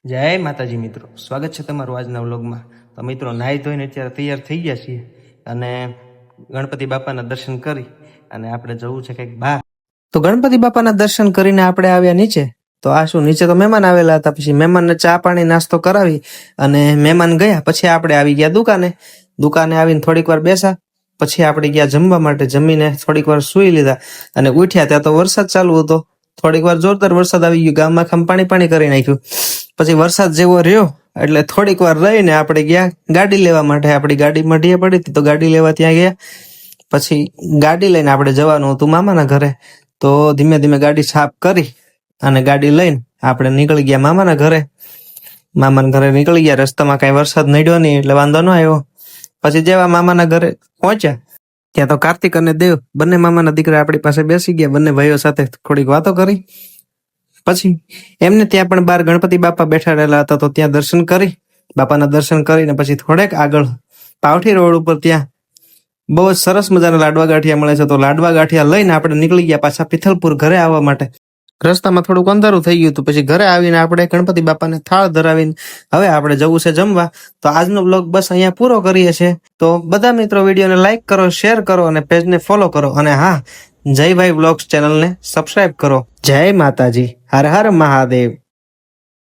જય માતાજી મિત્રો, સ્વાગત છે તમારું આજના વ્લોગમાં. તો મિત્રો નાહી ધોઈને અત્યારે તૈયાર થઈ ગયા છીએ અને ગણપતિ બાપાના દર્શન કરી અને આપણે જવું છે કંઈક બહાર. તો ગણપતિ બાપાના દર્શન કરીને આપણે આવ્યા નીચે. તો આ શું, નીચે તો મહેમાન આવેલા હતા, પછી મહેમાનને ચા પાણી નાસ્તો કરાવી અને મહેમાન ગયા પછી આપણે આવી ગયા દુકાને આવીને થોડીક વાર બેસા, પછી આપણે ગયા જમવા માટે. જમીને થોડીક વાર સુઈ લીધા અને ઉઠ્યા ત્યાં તો વરસાદ ચાલુ હતો. થોડીક વાર જોરદાર વરસાદ આવી ગયો, ગામમાં આમ પાણી કરી નાખ્યું. પછી વરસાદ જેવો રહ્યો એટલે થોડીક વાર રહીને આપણે ગયા ગાડી લેવા માટે. આપણી ગાડી મઢીએ પડી હતી તો ગાડી લેવા ત્યાં ગયા. પછી ગાડી લઈને આપણે જવાનું હતું મામાના ઘરે. તો ધીમે ધીમે ગાડી સાફ કરી અને ગાડી લઈને આપણે નીકળી ગયા મામાના ઘરે. મામાના ઘરે નીકળી ગયા, રસ્તામાં કઈ વરસાદ નડ્યો નહીં એટલે વાંધો ન આવ્યો. પછી જેવા મામાના ઘરે પહોંચ્યા ત્યાં તો કાર્તિક અને દેવ બંને મામાના દીકરા આપણી પાસે બેસી ગયા. બંને ભાઈઓ સાથે થોડીક વાતો કરી. પછી એમને ત્યાં પણ બહાર ગણપતિ બાપા બેઠા રહેલા હતા તો ત્યાં દર્શન કરી, બાપાના દર્શન કરીને પછી થોડેક આગળ પાવઠી રોડ ઉપર ત્યાં બહુ જ સરસ મજાના લાડવા ગાંઠિયા મળે છે. તો લાડવા ગાંઠિયા લઈને આપણે નીકળી ગયા પાછા પિથલપુર ઘરે આવવા માટે. રસ્તામાં થોડુંક અંધારું થઈ ગયું હતું. પછી ઘરે આવીને આપણે ગણપતિ બાપાને થાળ ધરાવીને હવે આપણે જવું છે જમવા. તો આજનો બ્લોગ બસ અહીંયા પૂરો કરીએ છીએ. તો બધા મિત્રો વિડીયોને લાઈક કરો, શેર કરો અને પેજને ફોલો કરો. અને હા, જયભાઈ વ્લોગ્સ ચેનલને સબસ્ક્રાઇબ કરો. જય માતાજી, હર હર મહાદેવ.